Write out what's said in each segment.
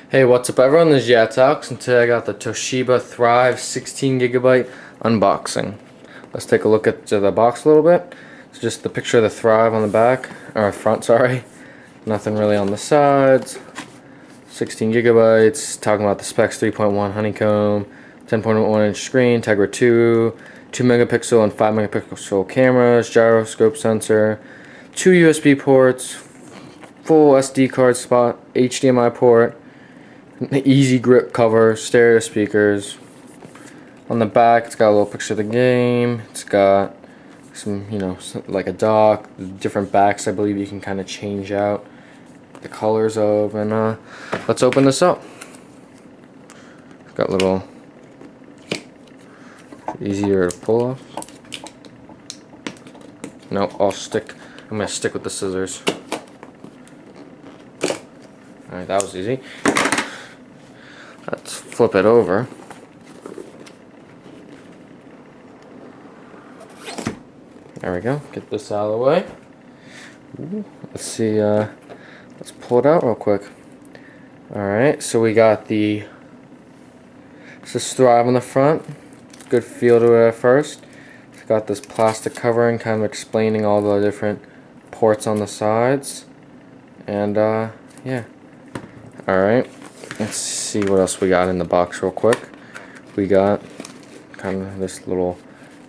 Hey, what's up everyone? This is Yatox, and today I got the Toshiba Thrive 16GB unboxing. Let's take a look at the box a little bit. It's just the picture of the Thrive on the back, or front, sorry. Nothing really on the sides. 16GB, talking about the specs: 3.1 honeycomb, 10.1 inch screen, Tegra 2, 2 megapixel and 5 megapixel cameras, gyroscope sensor, 2 USB ports, full SD card spot, HDMI port, easy grip cover, stereo speakers. On the back, it's got a little picture of the game. It's got some, like a dock, different backs I believe you can kind of change out the colors of, and let's open this up. It's got little, easier to pull off. No, I'm gonna stick with the scissors. Alright, that was easy. Let's flip it over. There we go. Get this out of the way. Ooh, let's see. Let's pull it out real quick. Alright, so we got this is Thrive on the front. Good feel to it at first. It's got this plastic covering kind of explaining all the different ports on the sides. And yeah. Alright. Let's see what else we got in the box real quick. We got kind of this little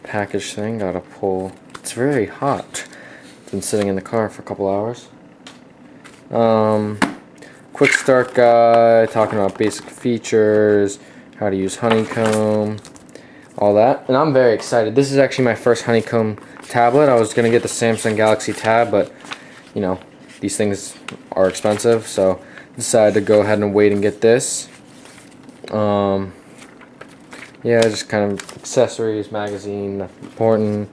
package thing. Gotta pull. It's very hot. It's been sitting in the car for a couple hours. Quick start guide talking about basic features, how to use honeycomb, all that. And I'm very excited. This is actually my first honeycomb tablet. I was gonna get the Samsung Galaxy Tab, but you know, these things are expensive, so decided to go ahead and wait and get this. Yeah, just kind of accessories, magazine, nothing important.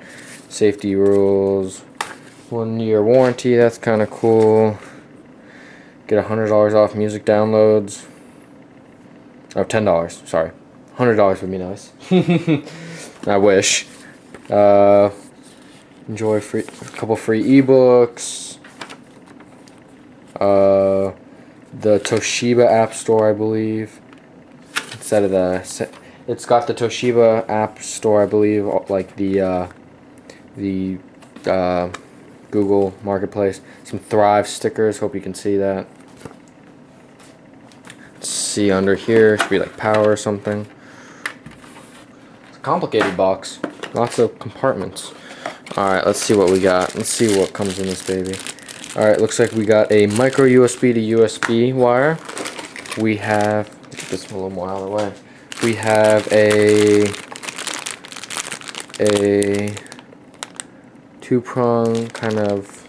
Safety rules, 1-year warranty, that's kind of cool. Get $100 off music downloads. Oh, $10, sorry. $100 would be nice. I wish. Enjoy a couple free ebooks. The Toshiba App Store, I believe. Instead of it's got the Toshiba App Store, I believe, like the Google Marketplace. Some Thrive stickers. Hope you can see that. Let's see under here. Should be like power or something. It's a complicated box. Lots of compartments. All right, let's see what we got. Let's see what comes in this baby. Alright, looks like we got a micro USB to USB wire. We have, let's get this a little more out of the way. We have a 2-prong kind of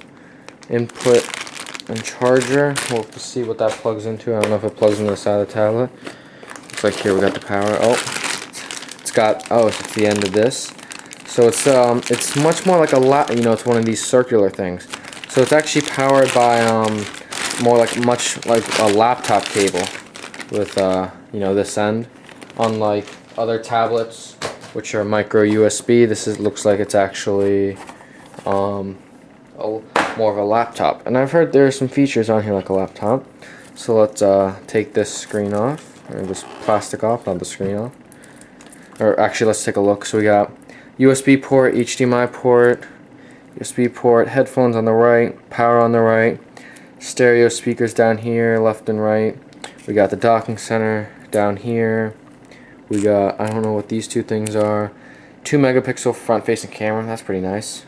input and charger. We'll have to see what that plugs into. I don't know if it plugs into the side of the tablet. Looks like here we got the power. Oh, it's the end of this. So it's much more like it's one of these circular things. So it's actually powered by much like a laptop cable with this end. Unlike other tablets, which are micro USB, looks like it's actually more of a laptop. And I've heard there are some features on here like a laptop. So let's take this screen off, or this plastic off, not the screen off. Or actually, let's take a look. So we got USB port, HDMI port, USB port, headphones on the right, power on the right, stereo speakers down here, left and right. We got the docking center down here. We got, I don't know what these two things are. 2 megapixel front facing camera, that's pretty nice.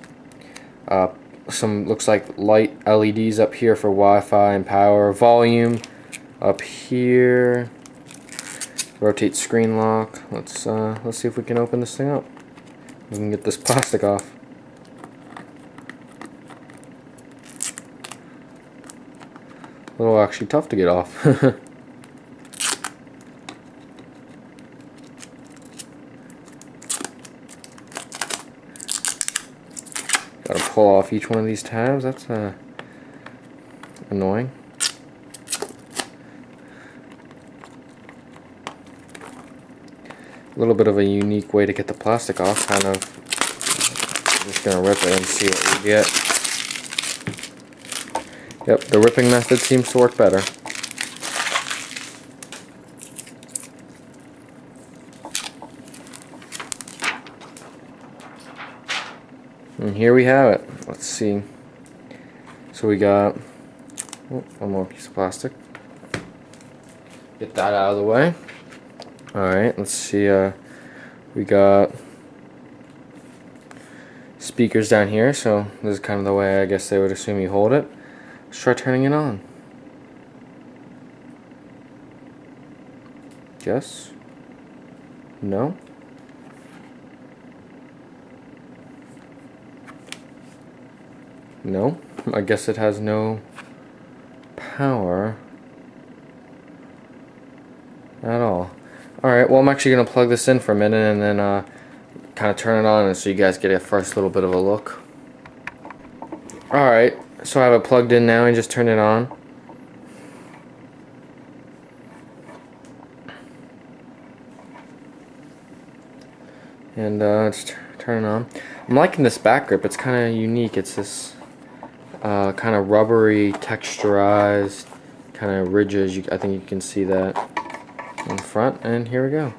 Some looks like light LEDs up here for Wi-Fi and power. Volume up here. Rotate screen lock. Let's see if we can open this thing up. We can get this plastic off. A little actually tough to get off. Gotta pull off each one of these tabs. That's annoying. A little bit of a unique way to get the plastic off. Kind of. I'm just gonna rip it and see what we get. Yep, the ripping method seems to work better. And here we have it. Let's see. So we got one more piece of plastic. Get that out of the way. Alright, let's see. We got speakers down here, so this is kind of the way I guess they would assume you hold it. Let's try turning it on. Yes? No? No? I guess it has no power at all. Alright, well I'm actually going to plug this in for a minute and then kind of turn it on and so you guys get a first little bit of a look. Alright, so I have it plugged in now and just turn it on. And let's turn it on. I'm liking this back grip, it's kind of unique. It's this kind of rubbery, texturized, kind of ridges. I think you can see that in front. And here we go.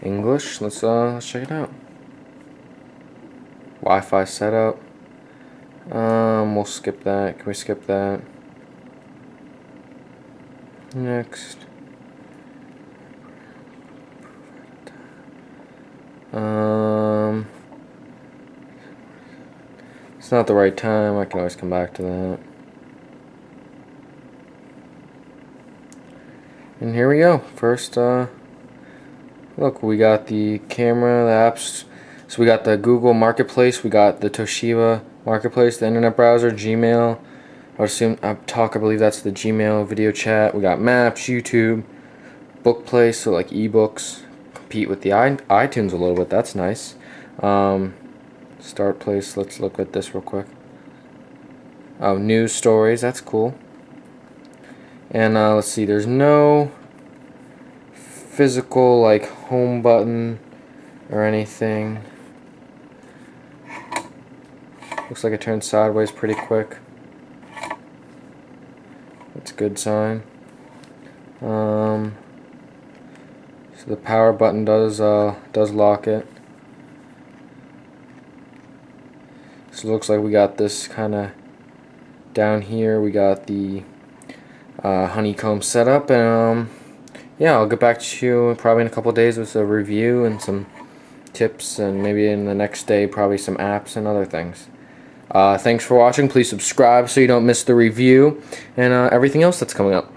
English. Let's check it out. Wi-Fi setup. We'll skip that. Can we skip that? Next. It's not the right time. I can always come back to that. And here we go. First, look, we got the camera, the apps. So we got the Google Marketplace, we got the Toshiba Marketplace, the internet browser, Gmail. I believe that's the Gmail video chat. We got Maps, YouTube, Book Place, so like ebooks. Compete with the iTunes a little bit. That's nice. Start place. Let's look at this real quick. Oh, news stories. That's cool. And let's see. There's no physical like home button or anything. Looks like it turns sideways pretty quick. That's a good sign. So the power button does lock it. So it looks like we got this kind of down here. We got the honeycomb setup, and yeah, I'll get back to you probably in a couple of days with a review and some tips, and maybe in the next day probably some apps and other things. Thanks for watching. Please subscribe so you don't miss the review and everything else that's coming up.